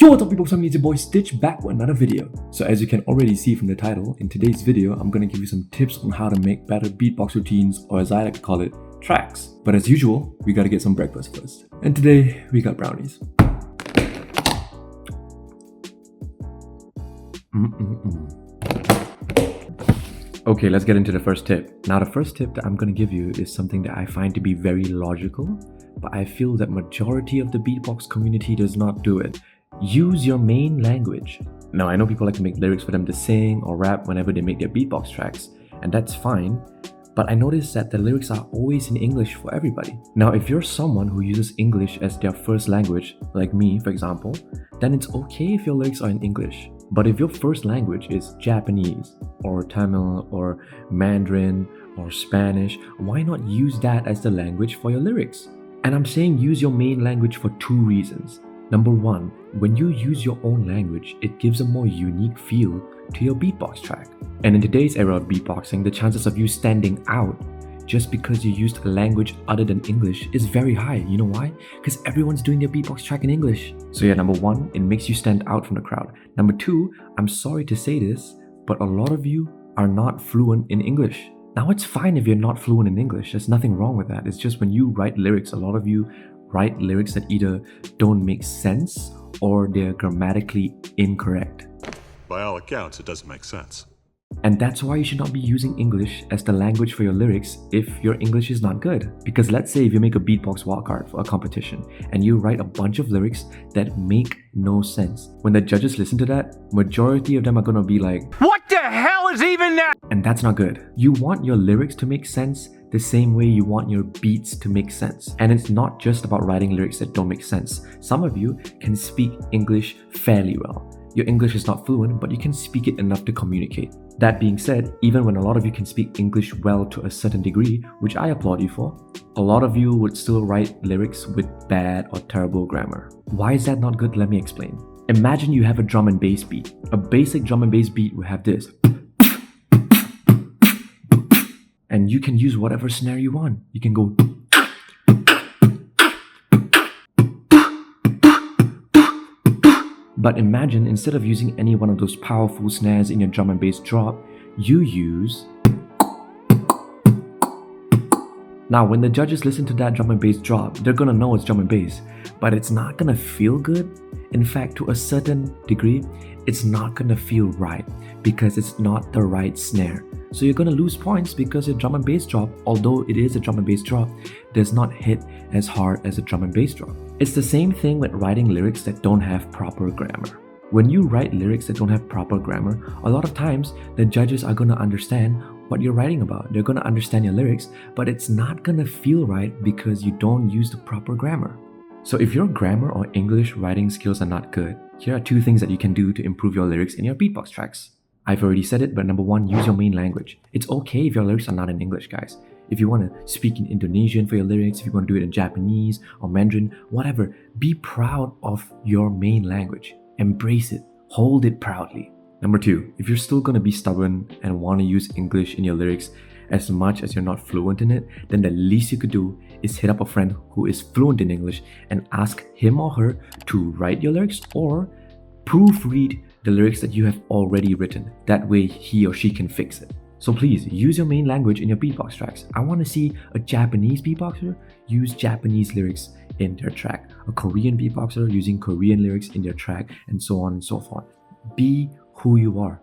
Yo, what's up people, it's your boy Stitch back with another video. So as you can already see from the title, in today's video, I'm gonna give you some tips on how to make better beatbox routines, or as I like to call it, tracks. But as usual, we gotta get some breakfast first. And today, we got brownies. Okay, let's get into the first tip. Now the first tip that I'm gonna give you is something that I find to be very logical, but I feel that majority of the beatbox community does not do it. Use your main language. Now I know people like to make lyrics for them to sing or rap whenever they make their beatbox tracks, and that's fine, but I noticed that the lyrics are always in English for everybody. Now if you're someone who uses English as their first language, like me for example, then it's okay if your lyrics are in English. But if your first language is Japanese, or Tamil, or Mandarin, or Spanish, why not use that as the language for your lyrics? And I'm saying use your main language for two reasons. Number one, when you use your own language, it gives a more unique feel to your beatbox track. And in today's era of beatboxing, the chances of you standing out just because you used a language other than English is very high. You know why? Because everyone's doing their beatbox track in English. So yeah, number one, it makes you stand out from the crowd. Number two, I'm sorry to say this, but a lot of you are not fluent in English. Now it's fine if you're not fluent in English, there's nothing wrong with that. It's just when you write lyrics, a lot of you write lyrics that either don't make sense or they're grammatically incorrect. By all accounts, it doesn't make sense. And that's why you should not be using English as the language for your lyrics if your English is not good. Because let's say if you make a beatbox wildcard for a competition and you write a bunch of lyrics that make no sense. When the judges listen to that, majority of them are gonna be like, "What the hell is even that?" And that's not good. You want your lyrics to make sense the same way you want your beats to make sense. And it's not just about writing lyrics that don't make sense. Some of you can speak English fairly well. Your English is not fluent, but you can speak it enough to communicate. That being said, even when a lot of you can speak English well to a certain degree, which I applaud you for, a lot of you would still write lyrics with bad or terrible grammar. Why is that not good? Let me explain. Imagine you have a drum and bass beat. A basic drum and bass beat will have this. And you can use whatever snare you want. You can go. But imagine instead of using any one of those powerful snares in your drum and bass drop, you use. Now when the judges listen to that drum and bass drop, they're gonna know it's drum and bass, but it's not gonna feel good. In fact, to a certain degree, it's not gonna feel right because it's not the right snare. So you're gonna lose points because your drum and bass drop, although it is a drum and bass drop, does not hit as hard as a drum and bass drop. It's the same thing with writing lyrics that don't have proper grammar. When you write lyrics that don't have proper grammar, a lot of times the judges are gonna understand what you're writing about. They're gonna understand your lyrics, but it's not gonna feel right because you don't use the proper grammar. So if your grammar or English writing skills are not good, here are two things that you can do to improve your lyrics in your beatbox tracks. I've already said it, but number one, use your main language. It's okay if your lyrics are not in English, guys. If you want to speak in Indonesian for your lyrics, if you want to do it in Japanese or Mandarin, whatever, be proud of your main language. Embrace it. Hold it proudly. Number two, if you're still going to be stubborn and want to use English in your lyrics as much as you're not fluent in it, then the least you could do is hit up a friend who is fluent in English and ask him or her to write your lyrics or proofread the lyrics that you have already written. That way he or she can fix it. So please use your main language in your beatbox tracks. I want to see a Japanese beatboxer use Japanese lyrics in their track, a Korean beatboxer using Korean lyrics in their track, and so on and so forth. Be who you are.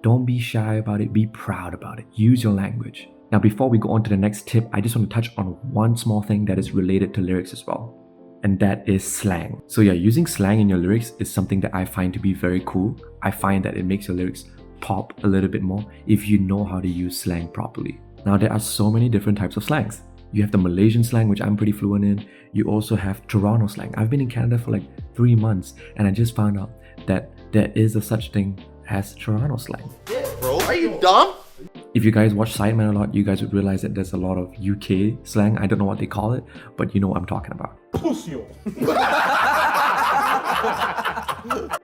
Don't be shy about it, be proud about it. Use your language. Now before we go on to the next tip, I just want to touch on one small thing that is related to lyrics as well. And that is slang. So yeah, using slang in your lyrics is something that I find to be very cool. I find that it makes your lyrics pop a little bit more if you know how to use slang properly. Now there are so many different types of slangs. You have the Malaysian slang, which I'm pretty fluent in. You also have Toronto slang. I've been in Canada for like 3 months and I just found out that there is a such thing as Toronto slang. Bro, are you dumb? If you guys watch Sideman a lot, you guys would realize that there's a lot of UK slang. I don't know what they call it, but you know what I'm talking about.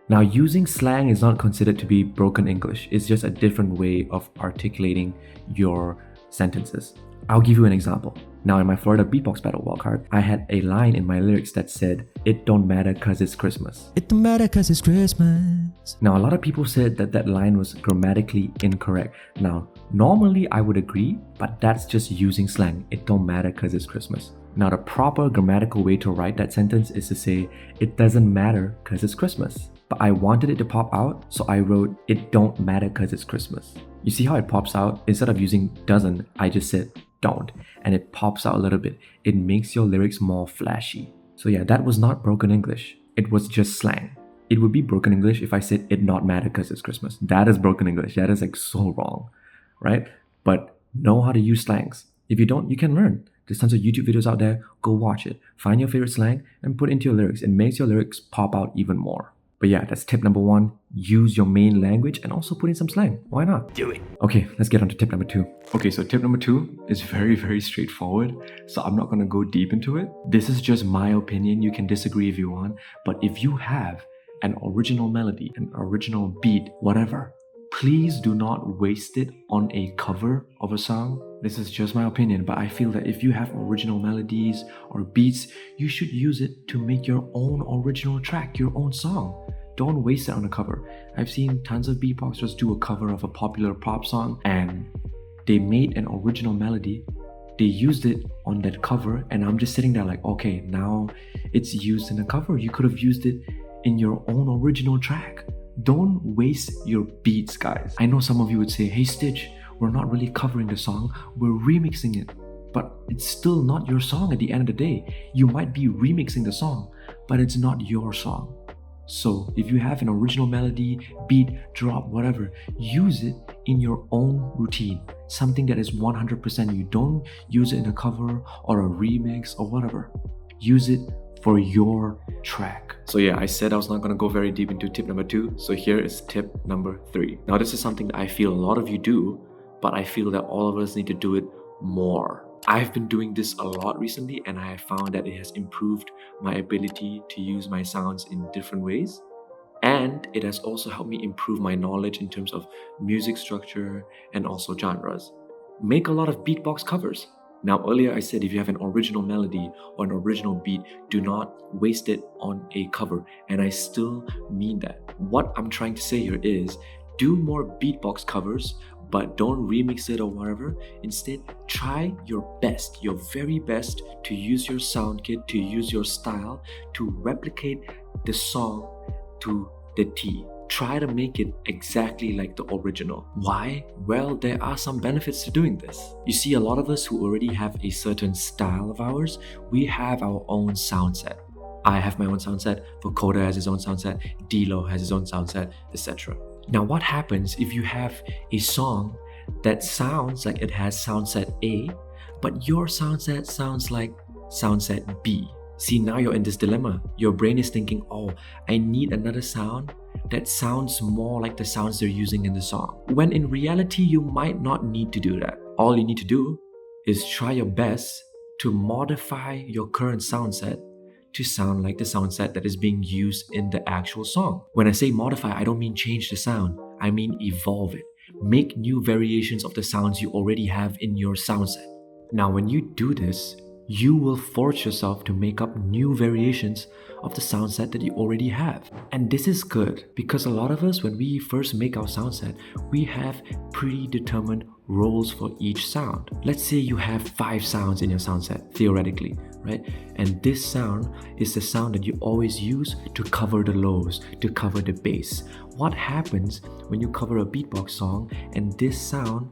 Now, using slang is not considered to be broken English. It's just a different way of articulating your sentences. I'll give you an example. Now in my Florida Beatbox Battle wildcard, I had a line in my lyrics that said, "It don't matter cause it's Christmas." It don't matter cause it's Christmas. Now a lot of people said that that line was grammatically incorrect. Now normally I would agree, but that's just using slang. It don't matter cause it's Christmas. Now the proper grammatical way to write that sentence is to say, "It doesn't matter cause it's Christmas." But I wanted it to pop out, so I wrote, "It don't matter cause it's Christmas." You see how it pops out? Instead of using doesn't, I just said don't, and it pops out a little bit. It makes your lyrics more flashy. So yeah, that was not broken English. It was just slang. It would be broken English if I said it not matter cause it's Christmas. That is broken English. That is like so wrong, right? But know how to use slangs. If you don't, you can learn. There's tons of YouTube videos out there. Go watch it. Find your favorite slang and put it into your lyrics. It makes your lyrics pop out even more. But yeah, that's tip number 1. Use your main language and also put in some slang. Why not? Do it. Okay, let's get on to tip number 2. Okay, so tip number 2 is very, very straightforward. So I'm not going to go deep into it. This is just my opinion. You can disagree if you want. But if you have an original melody, an original beat, whatever, please do not waste it on a cover of a song. This is just my opinion, but I feel that if you have original melodies or beats, you should use it to make your own original track, your own song. Don't waste it on a cover. I've seen tons of beatboxers do a cover of a popular pop song and they made an original melody. They used it on that cover and I'm just sitting there like, okay, now it's used in a cover. You could have used it in your own original track. Don't waste your beats, guys. I know some of you would say, "Hey Stitch, we're not really covering the song, we're remixing it." But it's still not your song at the end of the day. You might be remixing the song, but it's not your song. So if you have an original melody, beat, drop, whatever, use it in your own routine. Something that is 100% you. Don't use it in a cover or a remix or whatever. Use it for your track. So yeah, I said I was not going to go very deep into tip number 2. So here is tip number 3. Now this is something that I feel a lot of you do, but I feel that all of us need to do it more. I've been doing this a lot recently and I have found that it has improved my ability to use my sounds in different ways. And it has also helped me improve my knowledge in terms of music structure and also genres. Make a lot of beatbox covers. Now earlier I said if you have an original melody or an original beat, do not waste it on a cover. And I still mean that. What I'm trying to say here is do more beatbox covers, but don't remix it or whatever. Instead, try your best, your very best to use your sound kit, to use your style, to replicate the song to the T. Try to make it exactly like the original. Why? Well, there are some benefits to doing this. You see, a lot of us who already have a certain style of ours, we have our own sound set. I have my own sound set, Vokoda has his own sound set, D-Lo has his own sound set, etc. Now what happens if you have a song that sounds like it has sound set A, but your sound set sounds like sound set B? See, now you're in this dilemma. Your brain is thinking, oh, I need another sound that sounds more like the sounds they're using in the song. When in reality, you might not need to do that. All you need to do is try your best to modify your current sound set to sound like the sound set that is being used in the actual song. When I say modify, I don't mean change the sound. I mean evolve it. Make new variations of the sounds you already have in your sound set. Now, when you do this, you will force yourself to make up new variations of the sound set that you already have. And this is good because a lot of us, when we first make our sound set, we have predetermined roles for each sound. Let's say you have 5 sounds in your sound set, theoretically, right? And this sound is the sound that you always use to cover the lows, to cover the bass. What happens when you cover a beatbox song and this sound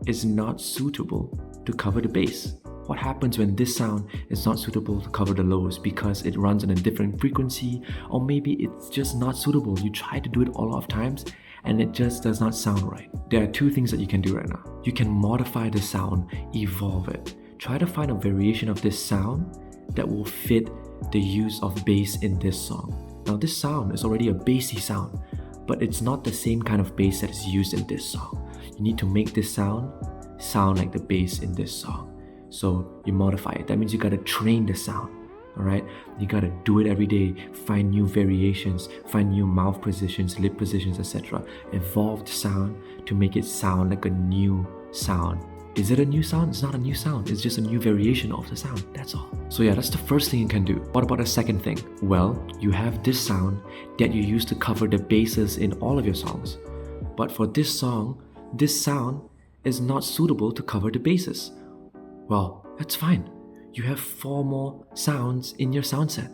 is not suitable to cover the bass? What happens when this sound is not suitable to cover the lows because it runs on a different frequency, or maybe it's just not suitable? You try to do it a lot of times and it just does not sound right. There are 2 things that you can do right now. You can modify the sound, evolve it. Try to find a variation of this sound that will fit the use of bass in this song. Now this sound is already a bassy sound, but it's not the same kind of bass that is used in this song. You need to make this sound like the bass in this song. So you modify it. That means you gotta train the sound, alright? You gotta do it every day, find new variations, find new mouth positions, lip positions, etc. Evolve the sound to make it sound like a new sound Is it a new sound? It's not a new sound. It's just a new variation of the sound. That's all. So yeah, that's the first thing you can do. What about a second thing? Well, you have this sound that you use to cover the basses in all of your songs. But for this song, this sound is not suitable to cover the basses. Well, that's fine. You have 4 more sounds in your sound set.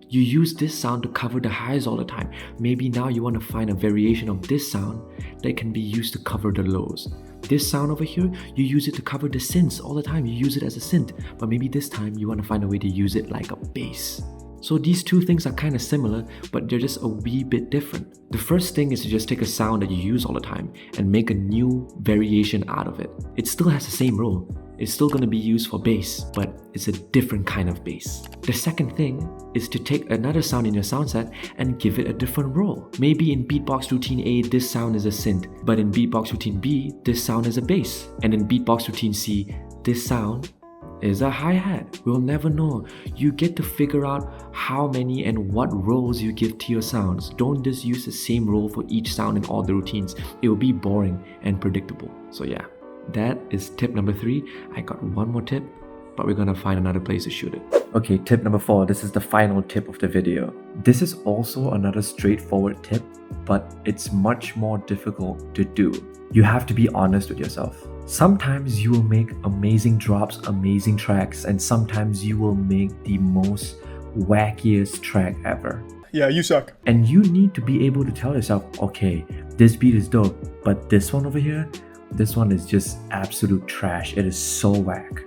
You use this sound to cover the highs all the time. Maybe now you want to find a variation of this sound that can be used to cover the lows. This sound over here, you use it to cover the synths all the time. You use it as a synth, but maybe this time you want to find a way to use it like a bass. So these two things are kind of similar, but they're just a wee bit different. The first thing is to just take a sound that you use all the time and make a new variation out of it. It still has the same role. It's still going to be used for bass, but it's a different kind of bass. The second thing is to take another sound in your sound set and give it a different role. Maybe in Beatbox Routine A, this sound is a synth, but in Beatbox Routine B, this sound is a bass. And in Beatbox Routine C, this sound is a hi-hat. We'll never know. You get to figure out how many and what roles you give to your sounds. Don't just use the same role for each sound in all the routines. It will be boring and predictable. So yeah, that is tip number 3. I got one more tip, but we're gonna find another place to shoot it. Okay, tip number 4. This is the final tip of the video. This is also another straightforward tip, but it's much more difficult to do. You have to be honest with yourself. Sometimes you will make amazing drops, amazing tracks, and sometimes you will make the most wackiest track ever. Yeah, you suck. And you need to be able to tell yourself, okay, this beat is dope, but this one over here, this one is just absolute trash. It is so whack.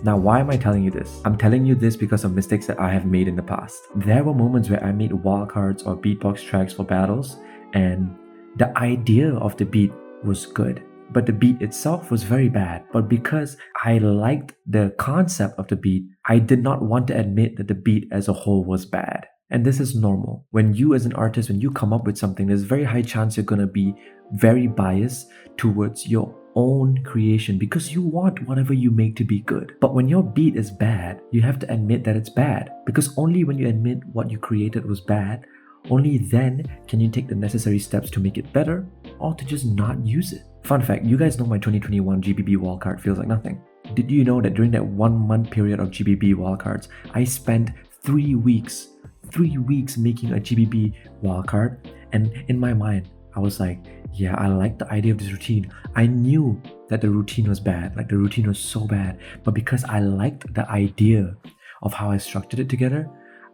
Now, why am I telling you this? I'm telling you this because of mistakes that I have made in the past. There were moments where I made wildcards or beatbox tracks for battles, and the idea of the beat was good, but the beat itself was very bad. But because I liked the concept of the beat, I did not want to admit that the beat as a whole was bad. And this is normal. When you as an artist, when you come up with something, there's a very high chance you're gonna be very biased towards your own creation because you want whatever you make to be good. But when your beat is bad, you have to admit that it's bad, because only when you admit what you created was bad, only then can you take the necessary steps to make it better or to just not use it. Fun fact, you guys know my 2021 GBB wildcard feels like nothing. Did you know that during that 1 month period of GBB wildcards, I spent 3 weeks making a GBB wildcard, and in my mind, I was like, yeah, I like the idea of this routine. I knew that the routine was bad, like the routine was so bad, but because I liked the idea of how I structured it together,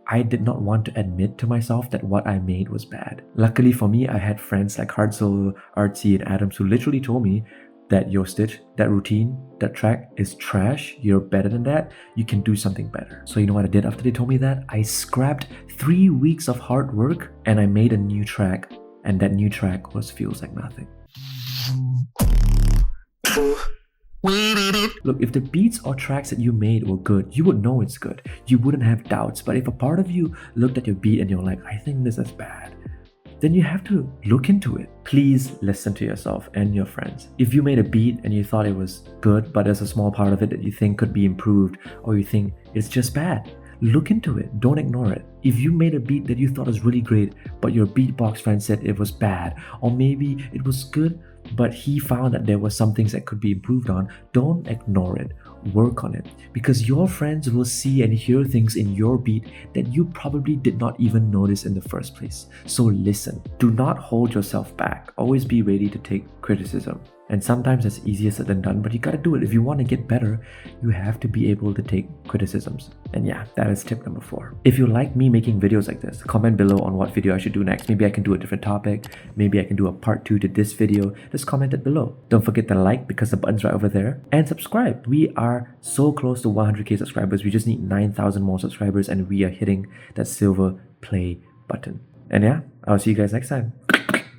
I did not want to admit to myself that what I made was bad. Luckily for me, I had friends like Hartzell, Artsy, and Adams who literally told me that, yo Stitch, that routine, that track is trash, you're better than that, you can do something better. So you know what I did after they told me that? I scrapped 3 weeks of hard work and I made a new track, and that new track was Feels Like Nothing. Look, if the beats or tracks that you made were good, you would know it's good. You wouldn't have doubts. But if a part of you looked at your beat and you're like, I think this is bad, then you have to look into it. Please listen to yourself and your friends. If you made a beat and you thought it was good, but there's a small part of it that you think could be improved, or you think it's just bad, look into it. Don't ignore it. If you made a beat that you thought was really great, but your beatbox friend said it was bad, or maybe it was good, but he found that there were some things that could be improved on, don't ignore it. Work on it, because your friends will see and hear things in your beat that you probably did not even notice in the first place. So listen. Do not hold yourself back. Always be ready to take criticism. And sometimes it's easier said than done, but you gotta do it. If you want to get better, you have to be able to take criticisms. And yeah, that is tip number 4. If you like me making videos like this, comment below on what video I should do next. Maybe I can do a different topic. Maybe I can do a part 2 to this video. Just comment it below. Don't forget to like, because the button's right over there. And subscribe. We are so close to 100k subscribers. We just need 9,000 more subscribers and we are hitting that silver play button. And yeah, I'll see you guys next time.